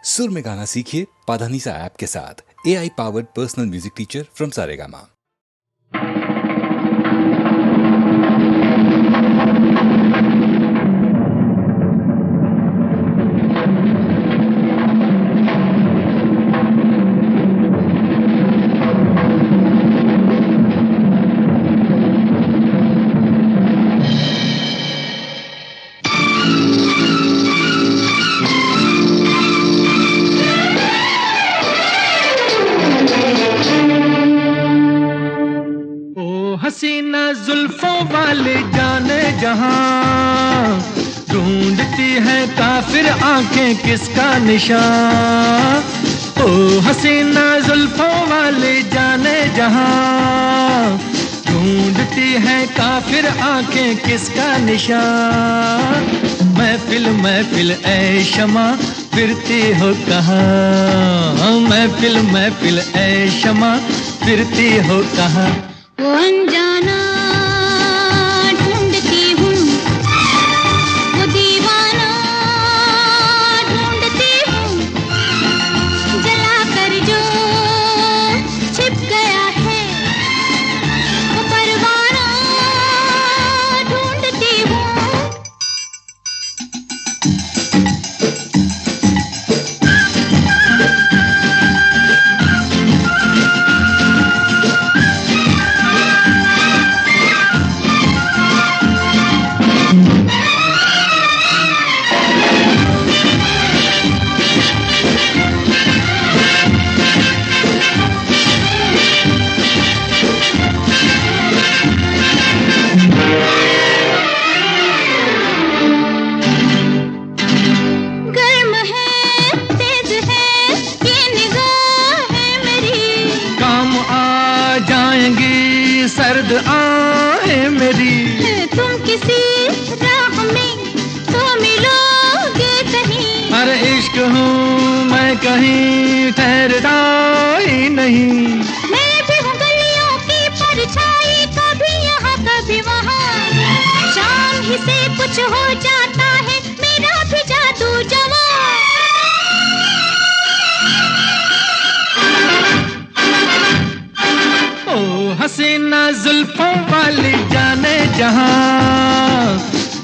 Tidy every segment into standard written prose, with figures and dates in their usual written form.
सुर में गाना सीखिए पाधानीसा ऐप के साथ। AI powered personal music teacher from Saregama. हसीना जुल्फों वाले जाने जहां ढूंढती है काफिर आंखें किसका निशान। ओ हसीना जुल्फों वाले जाने जहां ढूंढती है काफिर आंखें किसका निशान। महफिल महफिल ऐ शमा फिरती हो कहाँ। महफिल महफिल ऐ शमा फिरती हो कहाँ। वो अनजाना ढूंढती हूँ, वो दीवाना ढूंढती हूँ, जला कर जो छिप गया है वो परवाना ढूंढती हूँ। सर्द आहें मेरी तुम किसी राह में तो मिलोगे कहीं। अरे इश्क हूँ मैं कहीं ठहरता ही नहीं। मैं भी हूँ गलियों की परछाई, कभी यहाँ कभी वहाँ। शाम ही से कुछ हो जाता है मेरा भी जादू जवां। हसीना जुल्फों वाली जाने जहां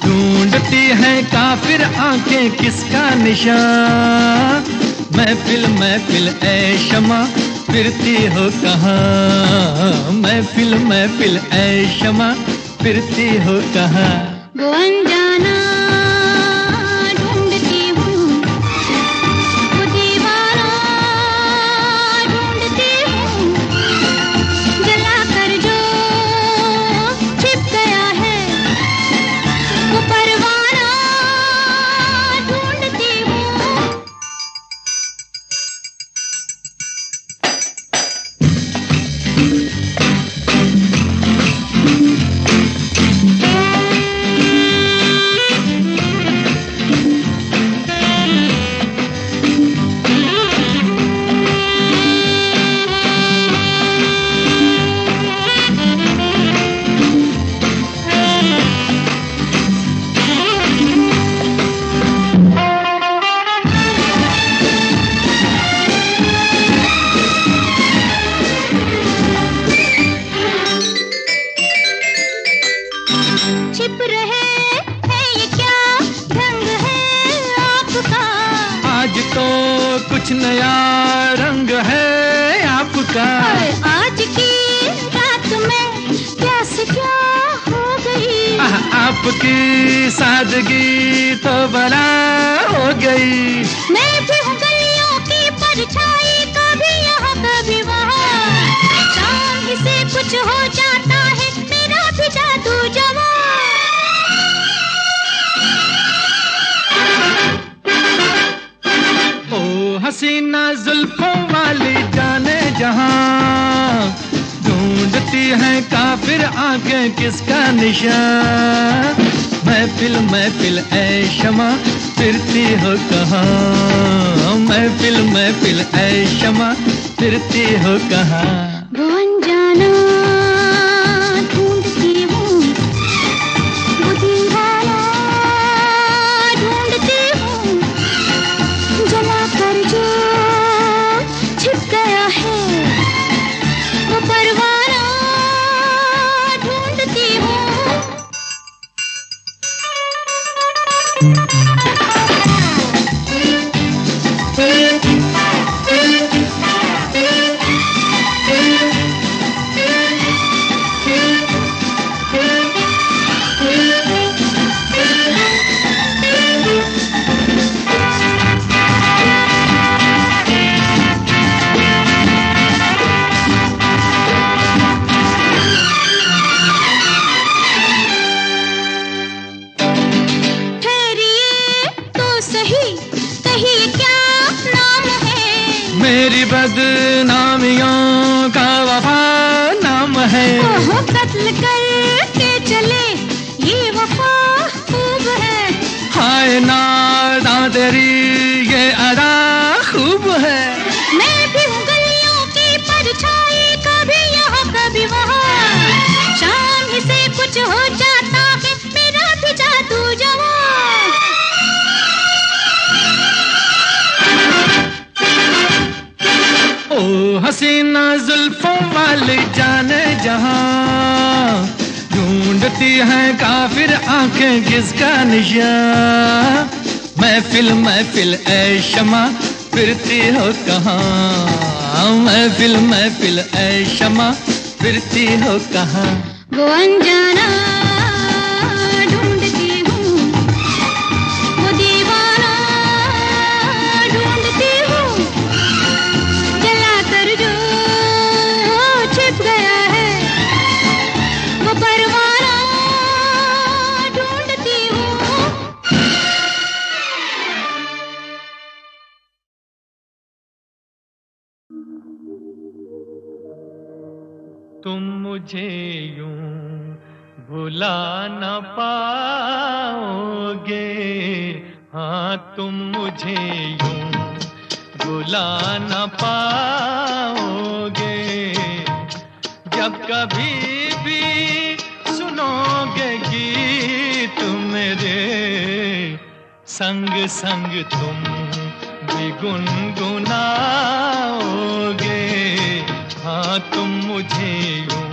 ढूंढती है काफिर आंखें किसका निशान। महफिल महफिल ऐ शमा फिरती हो कहाँ। महफिल महफिल ऐ शमा फिरती हो कहाँ। वो अनजाना ढूंढती हूँ, वो दीवाना ढूंढती हूँ, जला कर जो छिप गया है वो परवाना ढूंढती हूँ। छिप रहे हैं ये क्या ढंग है आपका। आज तो कुछ नया रंग है आपका। आज की रात में क्या से क्या हो गई। आपकी सादगी तो बला हो गई। मैं भी हूँ गलियों की परछाई, कभी यहाँ कभी वहाँ। शाम ही से कुछ हो जाता है मेरा भी जादू जवां। हसीना जुल्फों वाली जाने जहां ढूंढती है काफिर आंखें किसका निशान। महफिल महफिल ऐ शमा फिरती हो कहाँ। महफिल महफिल ऐ शमा फिरती हो कहाँ। वो अनजाना ढूंढती हूँ, वो दीवाना ढूंढती हूँ, जला कर जो मेरी बदनामियों का वफा नाम है। ओहो कत्ल करके चले ये वफा खूब है। हाय नादा तेरी ये अदा खूब है। मैं भी हूँ गलियों की परछाई, कभी यहाँ कभी वहाँ। शाम ही से कुछ हो जाता है मेरा भी जादू जवां। ओ हसीना जुल्फों वाली जाने जहां, ढूंढती है काफिर आंखें किसका निशान। महफिल महफिल ऐ शमा फिरती हो कहाँ, महफिल महफिल ऐ शमा फिरती हो कहाँ। वो अनजाना ढूंढती हूँ, वो दीवाना ढूंढती हूँ, जलाकर जो छिप गया है वो परवाना ढूंढती हूँ। तुम मुझे यूं भुला न पाओगे, हाँ तुम मुझे यूं भुला न पाओगे। जब कभी भी सुनोगे गीत मेरे, संग संग तुम भी गुनगुनाओगे। हाँ तुम मुझे यूं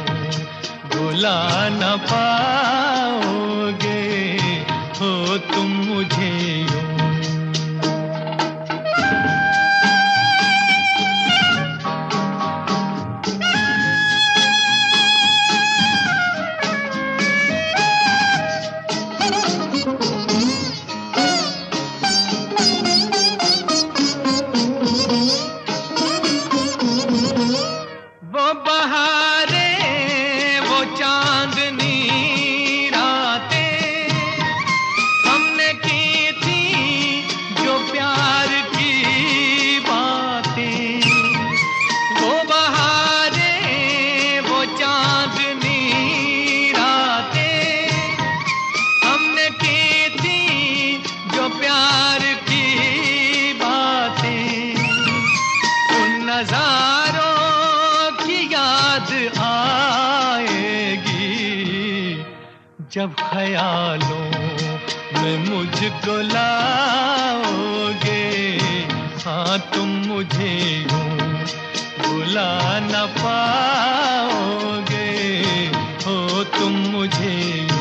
भुला न पाओगे, हो तुम मुझे यूं। वो बहारें, वो चांदनी रातें हमने की थी जो प्यार की बातें। वो बहारें, वो चांदनी रातें हमने की थी जो प्यार की बातें। उन नजारों याद आएगी जब ख्यालों में मुझको लाओगे। हाँ तुम मुझे यूं भुला न पाओगे, हो तुम मुझे यूं।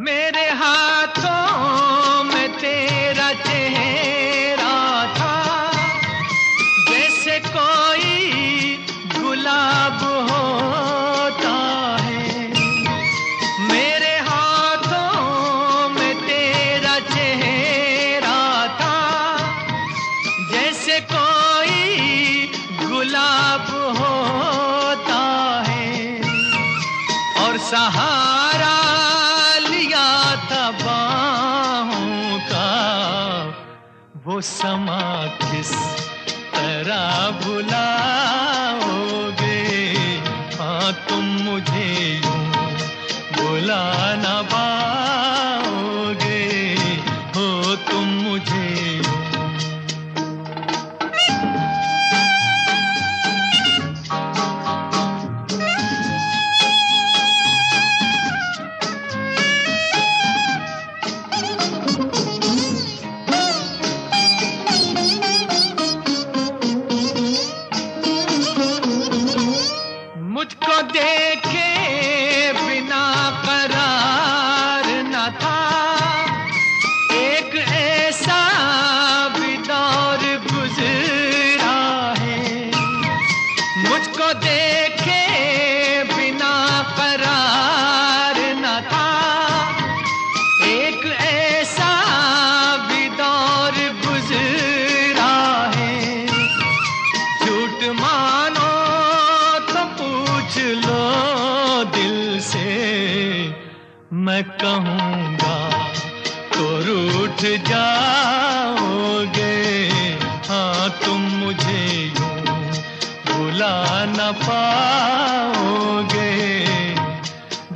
मेरे हाथों में तेरा चेहरा था, जैसे कोई गुलाब होता है। मेरे हाथों में तेरा चेहरा था, जैसे कोई गुलाब होता है। और सहारा लिया था बाहों का, वो समा किस तरह भुलाओगे। हाँ तुम मुझे यूं भुला न पाओगे, हो तुम मुझे यूं। मैं कहूँगा तो रूठ जाओगे। हाँ तुम मुझे यूं भुला न पाओगे।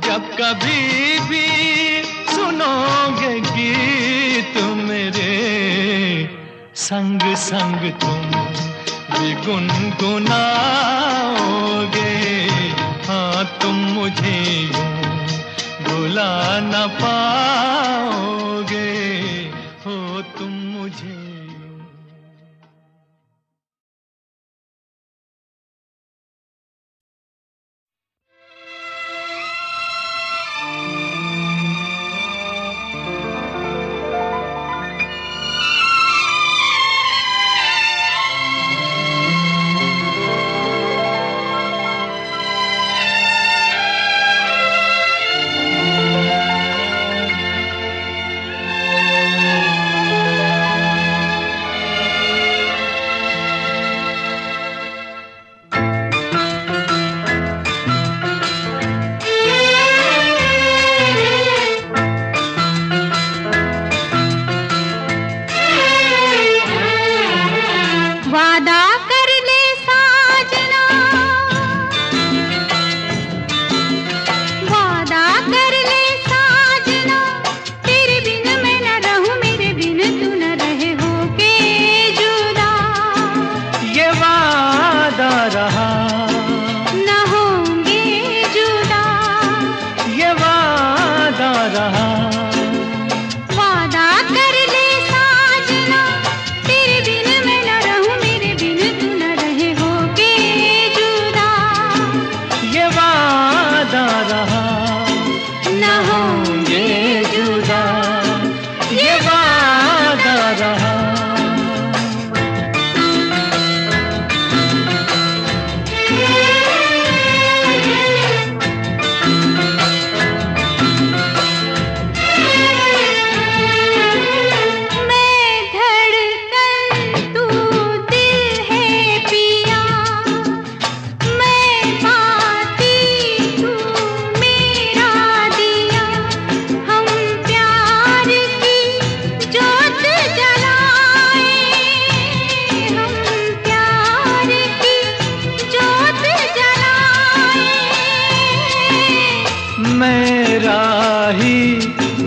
जब कभी भी सुनोगे गीत मेरे, संग संग तुम भी गुनगुनाओगे। हाँ तुम मुझे यूं भुला न पाओगे। हो तुम मुझे यूं।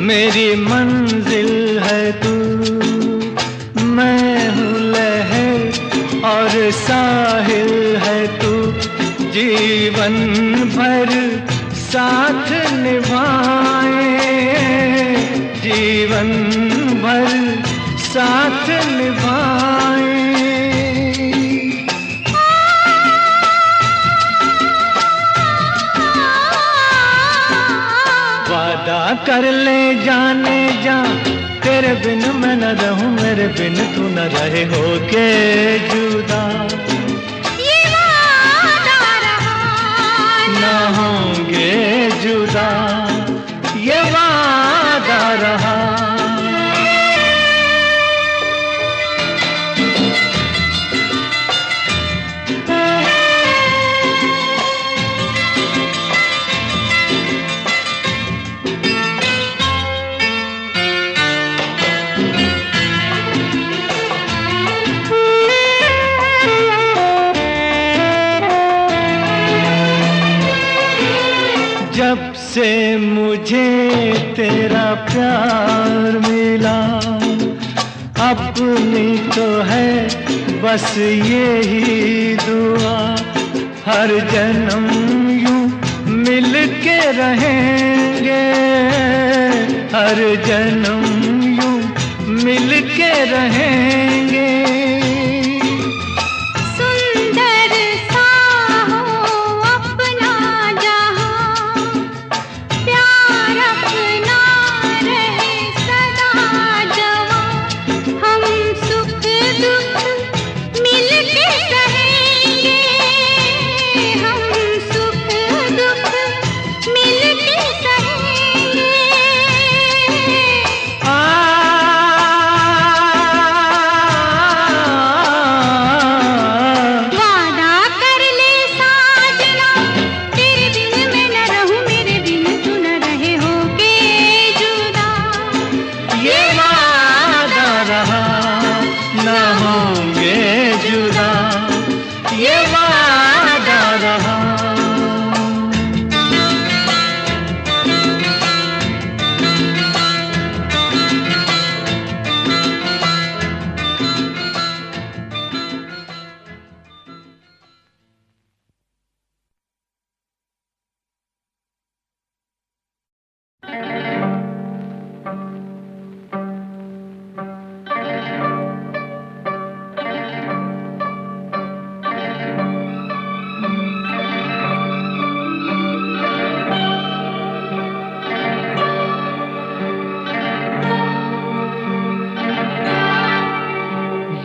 मेरी मंजिल है तू, मैं हूँ लहर और साहिल है तू। जीवन भर साथ निभाए, जीवन भर साथ निभाए। वादा कर ले जाने जा, तेरे बिन मैं न रहूं, मेरे बिन तू न रहे हो के जुदा। ये वादा रहा न होंगे जुदा, ये वादा रहा। जब से मुझे तेरा प्यार मिला, अपनी तो है बस यही दुआ। हर जन्म यूं मिल के रहेंगे, हर जन्म यूं मिल के रहेंगे। होंगे जुदा, ये वादा रहा।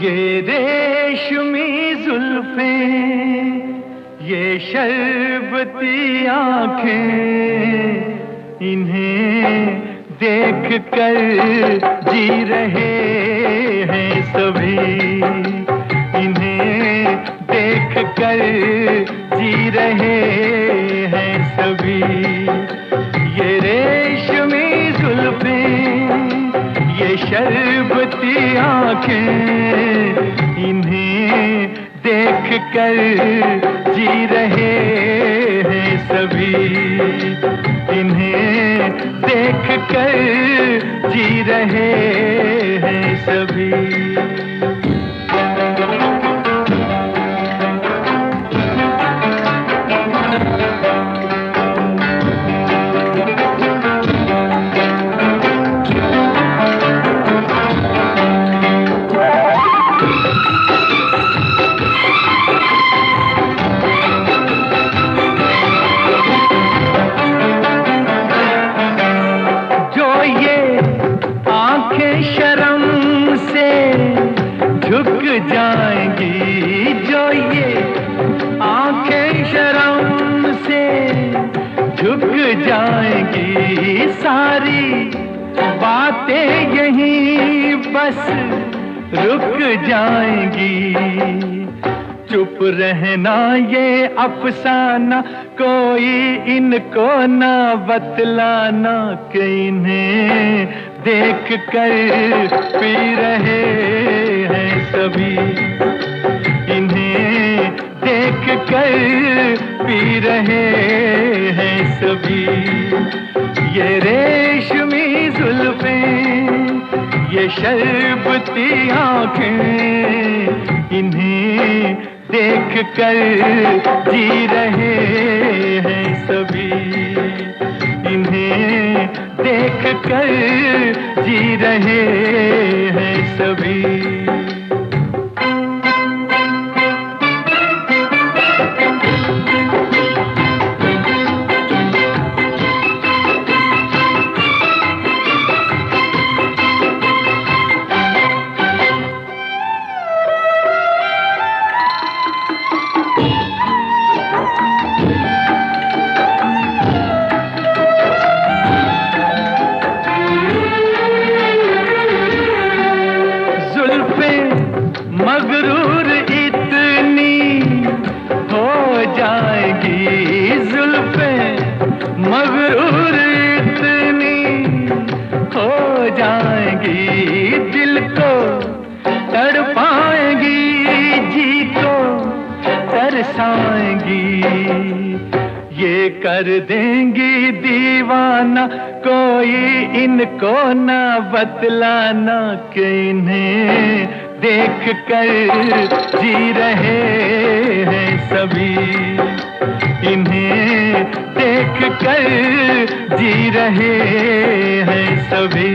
ये रेशमी जुल्फें, ये शरबती आँखें, इन्हें देख कर जी रहे हैं सभी, इन्हें देख कर जी रहे हैं सभी। ये रेशमी जुल्फें, ये शरबती आँखें, इन्हें देख कर जी रहे हैं सभी, इन्हें देख कर जी रहे हैं सभी। जाएंगी जो ये आंखें शर्म से झुक जाएंगी, सारी बातें यहीं बस रुक जाएंगी। चुप रहना ये अफसाना, कोई इनको ना बतलाना, कि इन्हें देख कर पी रहे हैं सभी, इन्हें देख कर पी रहे हैं सभी। ये रेशमी जुल्फें, ये शरबती आँखें, इन्हें देख कर जी रहे हैं सभी, इन्हें देख कर जी रहे हैं सभी। मगरूर इतनी हो जाएगी, जुल्फें मगरूर इतनी हो जाएंगी, दिल को तड़पाएंगी, जी को तरसाएंगी। ये कर देंगी दीवाना, कोई इनको ना बतलाना, कि इन्हें देख कर जी रहे हैं सभी, इन्हें देख कर जी रहे हैं सभी।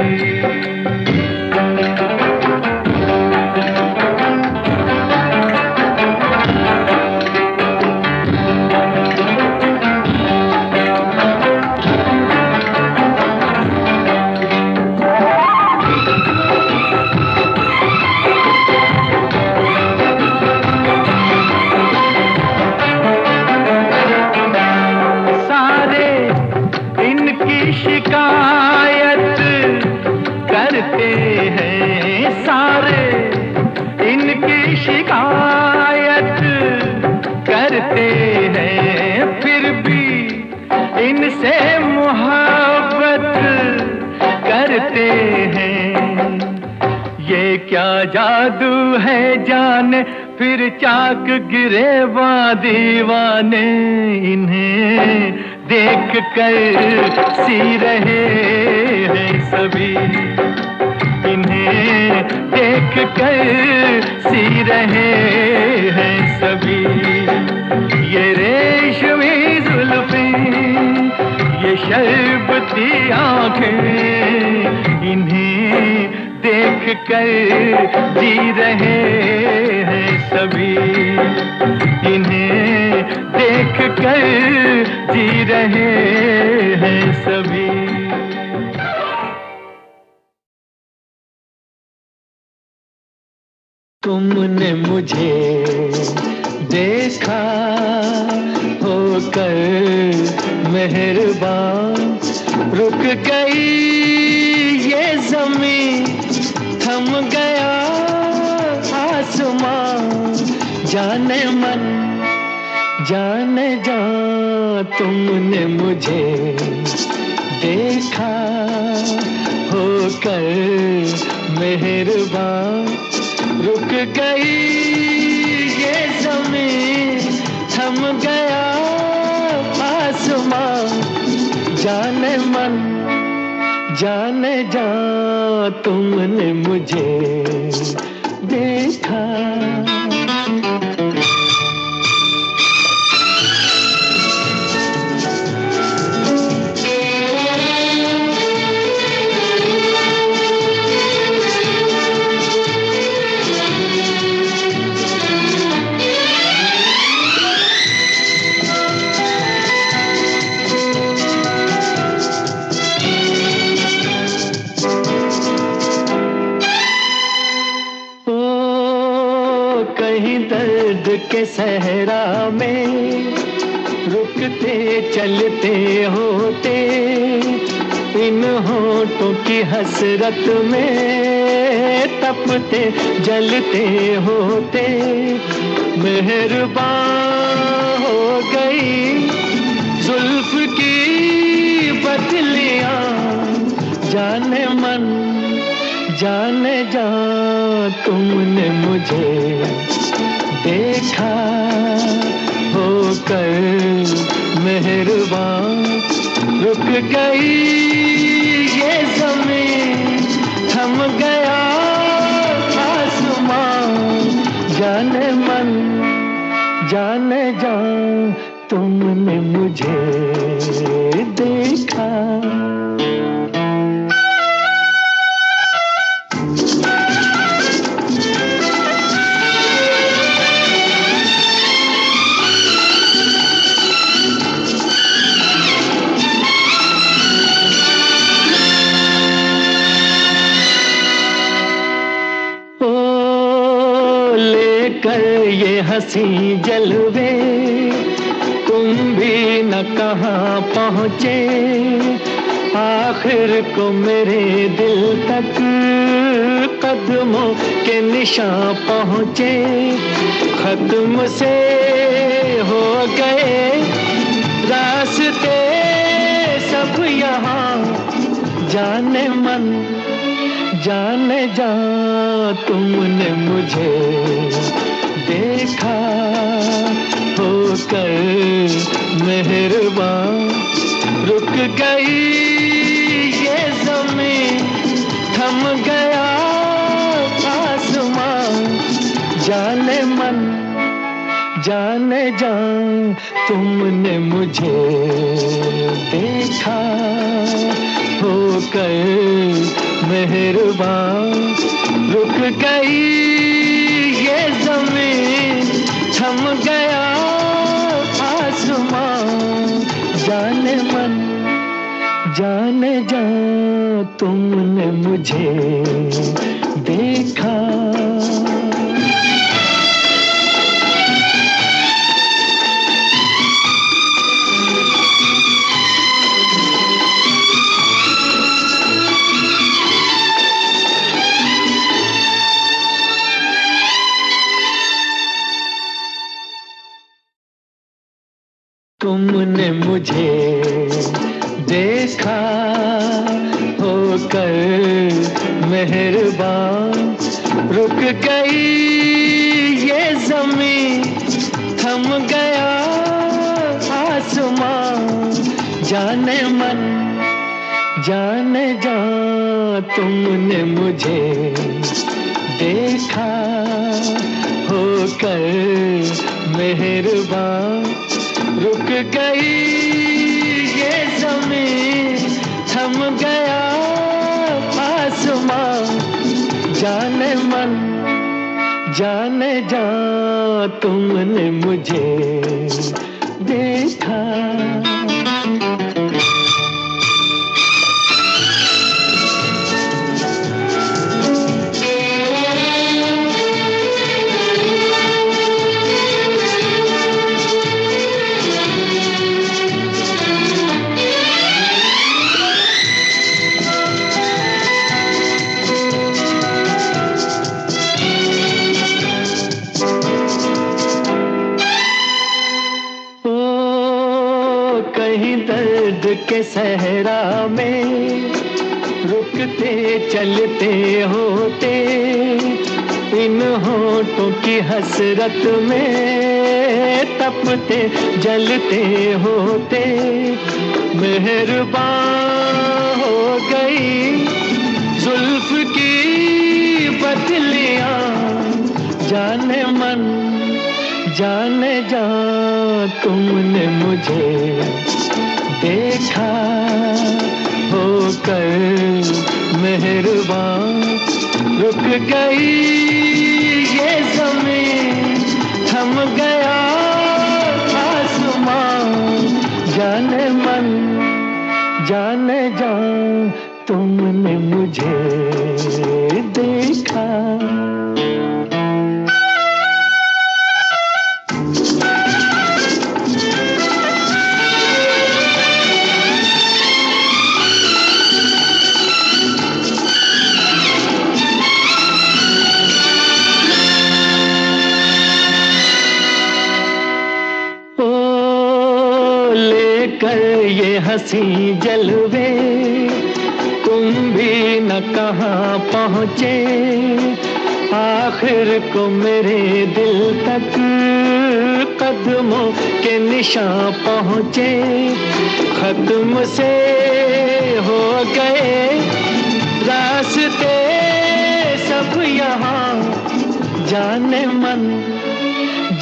शिकायत करते हैं सारे, इनकी शिकायत करते हैं, फिर भी इनसे मोहब्बत करते हैं। ये क्या क्या जादू है जाने, फिर चाक गिरे दीवाने, इन्हें देख कर सी रहे हैं सभी, इन्हें देख कर सी रहे हैं सभी। ये रेशमी जुल्फें, ये शरबती आंखें, इन्हें देख कर जी रहे हैं सभी, इन्हें देख कर जी रहे हैं सभी। तुमने मुझे देखा होकर मेहरबान, रुक गई ये ज़मीं, थम गया आसमां, जाने मन जाने जा। तुमने मुझे देखा होकर मेहरबान, रुक गई ये ज़मीं, थम गया आसमां, जाने मन जाने जा। तुमने मुझे देखा। के सहरा में रुकते चलते होते, इन होठों की हसरत में तपते जलते होते, मेहरबान हो गई जुल्फ की बदलियां, जाने मन जाने जा। तुमने मुझे देखा होकर मेहरबान, रुक गई ये ज़मीं, थम गया आसमां, जाने मन जाने जा। तुमने मुझे देखा। ये हंसी जलवे तुम भी न कहाँ पहुँचे, आखिर को मेरे दिल तक कदमों के निशान पहुँचे। खत्म से हो गए रास्ते सब यहाँ, जाने मन जाने जा। तुमने मुझे देखा होकर मेहरबान, रुक गई ये ज़मीं, थम गया आसमां, जाने मन जाने जा। तुमने मुझे देखा होकर मेहरबान, रुक गई ये ज़मीं, थम गया आसमां, जाने मन जाने जा। तुमने मुझे देखा। तुमने मुझे देखा होकर मेहरबान, रुक गई ये ज़मीं, थम गया आसमां। जाने मन जाने जा तुमने मुझे देखा, होकर मेहरबान। रुक गई ये ज़मीन, थम गया आसमां। जाने मन जाने जा तुमने मुझे देखा। कहीं दर्द के सहरा में रुकते चलते होते, इन होठों की हसरत में तपते जलते होते। मेहरबान हो गई जुल्फ की बदलियां। जाने मन जाने जा तुमने मुझे देखा, होकर मेहरबान। रुक गई ये ज़मीन, थम गया आसमां। जाने मन जाने जा तुमने मुझे देखा। लेकर ये हंसी जलवे तुम भी न कहाँ पहुँचे, आखिर को मेरे दिल तक कदमों के निशान पहुँचे। खत्म से हो गए रास्ते सब यहाँ। जाने मन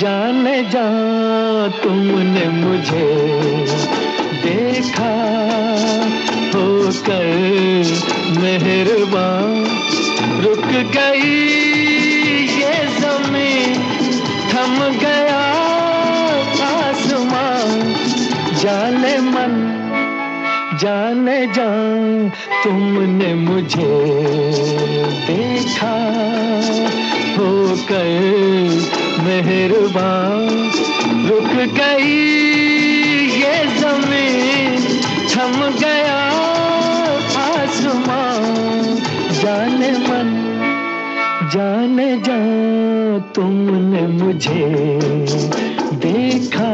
जाने जा तुमने मुझे देखा, होकर मेहरबान। रुक गई ये ज़मीन, थम गया आसमां। जाने मन जाने जा तुमने मुझे देखा, होकर मेहरबान। रुक गई ये ज़मीन, थम गया आसमां। जाने मन जाने जा तुमने मुझे देखा।